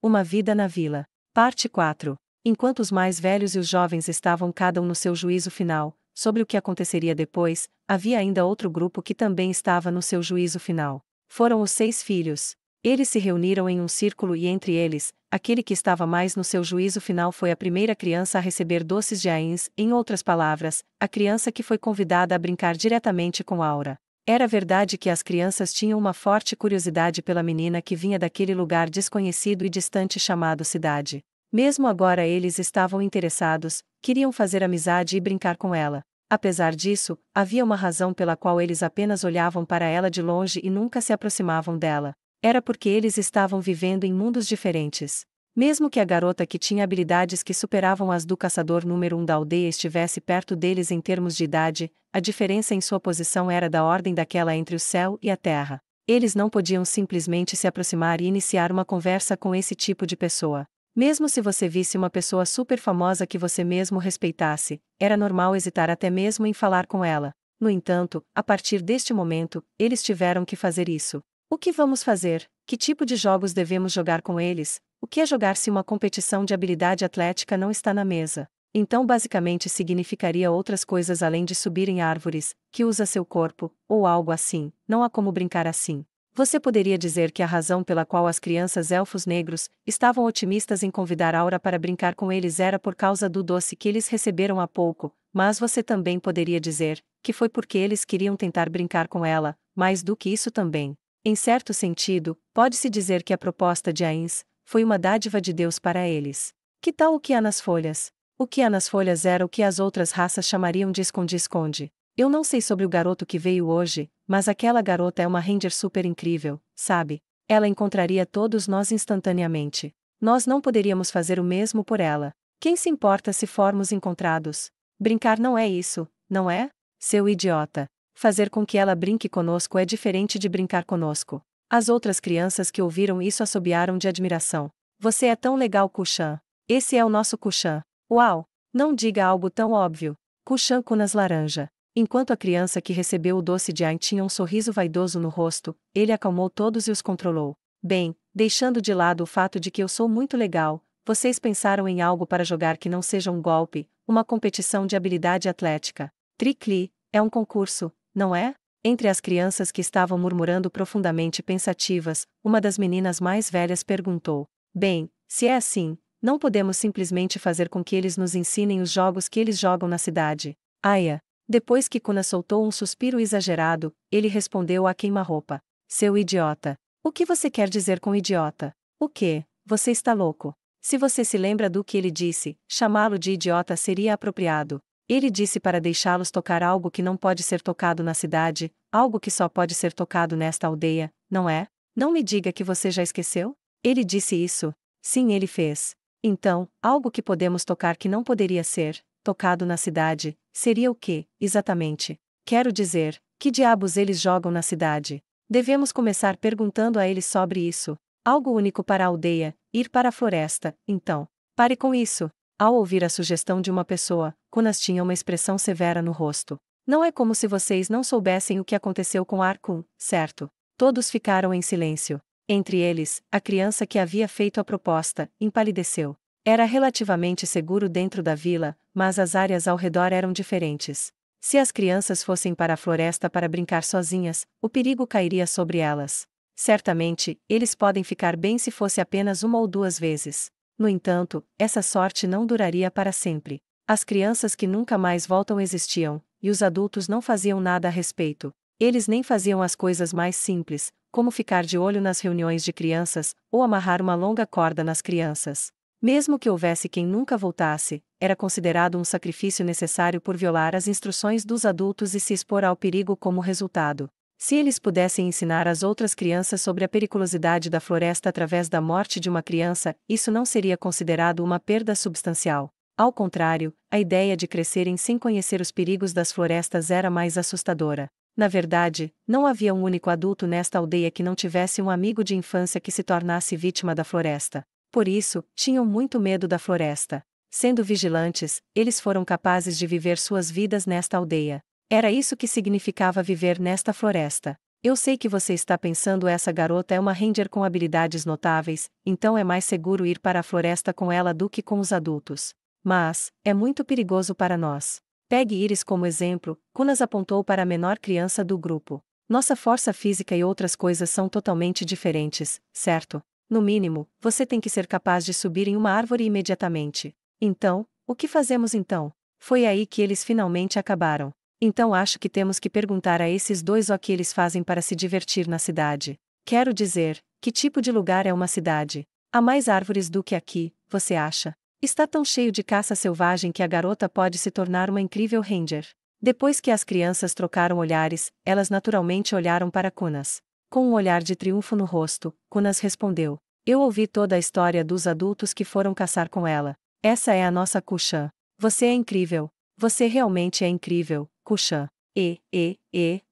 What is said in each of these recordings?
Uma vida na vila. Parte 4. Enquanto os mais velhos e os jovens estavam cada um no seu juízo final, sobre o que aconteceria depois, havia ainda outro grupo que também estava no seu juízo final. Foram os 6 filhos. Eles se reuniram em um círculo e entre eles, aquele que estava mais no seu juízo final foi a primeira criança a receber doces de Ains, em outras palavras, a criança que foi convidada a brincar diretamente com Aura. Era verdade que as crianças tinham uma forte curiosidade pela menina que vinha daquele lugar desconhecido e distante chamado cidade. Mesmo agora eles estavam interessados, queriam fazer amizade e brincar com ela. Apesar disso, havia uma razão pela qual eles apenas olhavam para ela de longe e nunca se aproximavam dela. Era porque eles estavam vivendo em mundos diferentes. Mesmo que a garota que tinha habilidades que superavam as do caçador número 1 da aldeia estivesse perto deles em termos de idade, a diferença em sua posição era da ordem daquela entre o céu e a terra. Eles não podiam simplesmente se aproximar e iniciar uma conversa com esse tipo de pessoa. Mesmo se você visse uma pessoa super famosa que você mesmo respeitasse, era normal hesitar até mesmo em falar com ela. No entanto, a partir deste momento, eles tiveram que fazer isso. O que vamos fazer? Que tipo de jogos devemos jogar com eles? O que é jogar se uma competição de habilidade atlética não está na mesa? Então basicamente significaria outras coisas além de subir em árvores, que usa seu corpo, ou algo assim. Não há como brincar assim. Você poderia dizer que a razão pela qual as crianças elfos negros estavam otimistas em convidar Aura para brincar com eles era por causa do doce que eles receberam há pouco, mas você também poderia dizer que foi porque eles queriam tentar brincar com ela, mais do que isso também. Em certo sentido, pode-se dizer que a proposta de Ains foi uma dádiva de Deus para eles. Que tal o que há nas folhas? O que há nas folhas era o que as outras raças chamariam de esconde-esconde. Eu não sei sobre o garoto que veio hoje, mas aquela garota é uma ranger super incrível, sabe? Ela encontraria todos nós instantaneamente. Nós não poderíamos fazer o mesmo por ela. Quem se importa se formos encontrados? Brincar não é isso, não é? Seu idiota. Fazer com que ela brinque conosco é diferente de brincar conosco. As outras crianças que ouviram isso assobiaram de admiração. Você é tão legal, Kushan. Esse é o nosso Kushan. Uau! Não diga algo tão óbvio. Kushan Kunas laranja. Enquanto a criança que recebeu o doce de Ain tinha um sorriso vaidoso no rosto, ele acalmou todos e os controlou. Bem, deixando de lado o fato de que eu sou muito legal, vocês pensaram em algo para jogar que não seja um golpe, uma competição de habilidade atlética. Tricli, é um concurso, não é? Entre as crianças que estavam murmurando profundamente pensativas, uma das meninas mais velhas perguntou: bem, se é assim, não podemos simplesmente fazer com que eles nos ensinem os jogos que eles jogam na cidade. Aya. Depois que Kuna soltou um suspiro exagerado, ele respondeu a queima-roupa: seu idiota. O que você quer dizer com idiota? O quê? Você está louco. Se você se lembra do que ele disse, chamá-lo de idiota seria apropriado. Ele disse para deixá-los tocar algo que não pode ser tocado na cidade, algo que só pode ser tocado nesta aldeia, não é? Não me diga que você já esqueceu? Ele disse isso. Sim, ele fez. Então, algo que podemos tocar que não poderia ser tocado na cidade, seria o quê, exatamente? Quero dizer, que diabos eles jogam na cidade? Devemos começar perguntando a eles sobre isso. Algo único para a aldeia, ir para a floresta, então. Pare com isso. Ao ouvir a sugestão de uma pessoa, Kunas tinha uma expressão severa no rosto. Não é como se vocês não soubessem o que aconteceu com Arkun, certo? Todos ficaram em silêncio. Entre eles, a criança que havia feito a proposta, empalideceu. Era relativamente seguro dentro da vila, mas as áreas ao redor eram diferentes. Se as crianças fossem para a floresta para brincar sozinhas, o perigo cairia sobre elas. Certamente, eles podem ficar bem se fosse apenas uma ou duas vezes. No entanto, essa sorte não duraria para sempre. As crianças que nunca mais voltam existiam, e os adultos não faziam nada a respeito. Eles nem faziam as coisas mais simples, como ficar de olho nas reuniões de crianças, ou amarrar uma longa corda nas crianças. Mesmo que houvesse quem nunca voltasse, era considerado um sacrifício necessário por violar as instruções dos adultos e se expor ao perigo como resultado. Se eles pudessem ensinar as outras crianças sobre a periculosidade da floresta através da morte de uma criança, isso não seria considerado uma perda substancial. Ao contrário, a ideia de crescerem sem conhecer os perigos das florestas era mais assustadora. Na verdade, não havia um único adulto nesta aldeia que não tivesse um amigo de infância que se tornasse vítima da floresta. Por isso, tinham muito medo da floresta. Sendo vigilantes, eles foram capazes de viver suas vidas nesta aldeia. Era isso que significava viver nesta floresta. Eu sei que você está pensando essa garota é uma ranger com habilidades notáveis, então é mais seguro ir para a floresta com ela do que com os adultos. Mas, é muito perigoso para nós. Pegue Iris como exemplo, Kunas apontou para a menor criança do grupo. Nossa força física e outras coisas são totalmente diferentes, certo? No mínimo, você tem que ser capaz de subir em uma árvore imediatamente. Então, o que fazemos então? Foi aí que eles finalmente acabaram. Então acho que temos que perguntar a esses dois o que eles fazem para se divertir na cidade. Quero dizer, que tipo de lugar é uma cidade? Há mais árvores do que aqui, você acha? Está tão cheio de caça selvagem que a garota pode se tornar uma incrível ranger. Depois que as crianças trocaram olhares, elas naturalmente olharam para Kunas. Com um olhar de triunfo no rosto, Kunas respondeu: Eu ouvi toda a história dos adultos que foram caçar com ela. Essa é a nossa Kushan. Você é incrível. Você realmente é incrível, Kushan.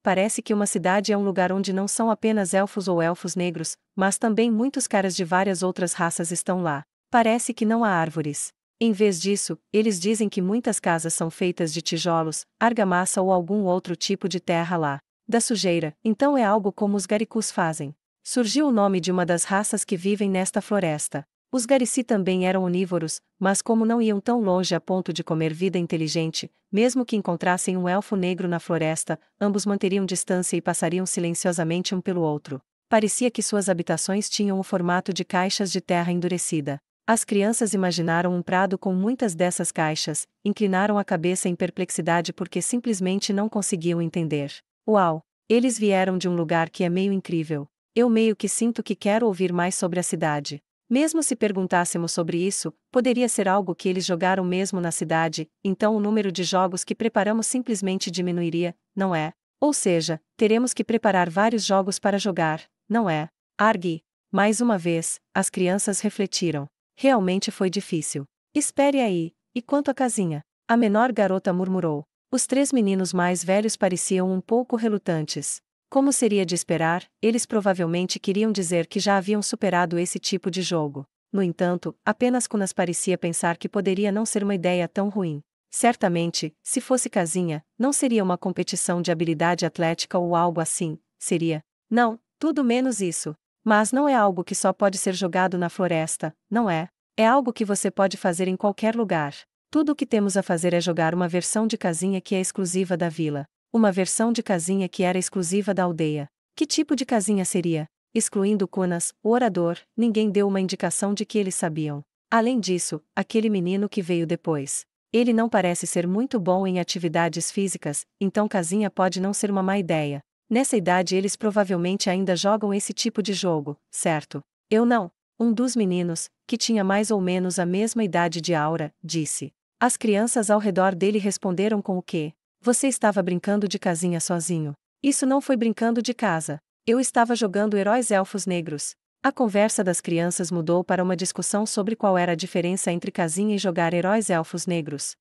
Parece que uma cidade é um lugar onde não são apenas elfos ou elfos negros, mas também muitos caras de várias outras raças estão lá. Parece que não há árvores. Em vez disso, eles dizem que muitas casas são feitas de tijolos, argamassa ou algum outro tipo de terra lá. Da sujeira, então é algo como os garicus fazem. Surgiu o nome de uma das raças que vivem nesta floresta. Os Garici também eram onívoros, mas como não iam tão longe a ponto de comer vida inteligente, mesmo que encontrassem um elfo negro na floresta, ambos manteriam distância e passariam silenciosamente um pelo outro. Parecia que suas habitações tinham o formato de caixas de terra endurecida. As crianças imaginaram um prado com muitas dessas caixas, inclinaram a cabeça em perplexidade porque simplesmente não conseguiam entender. Uau! Eles vieram de um lugar que é meio incrível. Eu meio que sinto que quero ouvir mais sobre a cidade. Mesmo se perguntássemos sobre isso, poderia ser algo que eles jogaram mesmo na cidade, então o número de jogos que preparamos simplesmente diminuiria, não é? Ou seja, teremos que preparar vários jogos para jogar, não é? Argue. Mais uma vez, as crianças refletiram. Realmente foi difícil. Espere aí, e quanto à casinha? A menor garota murmurou. Os três meninos mais velhos pareciam um pouco relutantes. Como seria de esperar, eles provavelmente queriam dizer que já haviam superado esse tipo de jogo. No entanto, apenas Kunas parecia pensar que poderia não ser uma ideia tão ruim. Certamente, se fosse casinha, não seria uma competição de habilidade atlética ou algo assim, seria. Não, tudo menos isso. Mas não é algo que só pode ser jogado na floresta, não é? É algo que você pode fazer em qualquer lugar. Tudo o que temos a fazer é jogar uma versão de casinha que é exclusiva da vila. Uma versão de casinha que era exclusiva da aldeia. Que tipo de casinha seria? Excluindo Kunas, o orador, ninguém deu uma indicação de que eles sabiam. Além disso, aquele menino que veio depois. Ele não parece ser muito bom em atividades físicas, então casinha pode não ser uma má ideia. Nessa idade eles provavelmente ainda jogam esse tipo de jogo, certo? Eu não. Um dos meninos, que tinha mais ou menos a mesma idade de Aura, disse. As crianças ao redor dele responderam com o quê? Você estava brincando de casinha sozinho. Isso não foi brincando de casa. Eu estava jogando heróis elfos negros. A conversa das crianças mudou para uma discussão sobre qual era a diferença entre casinha e jogar heróis elfos negros.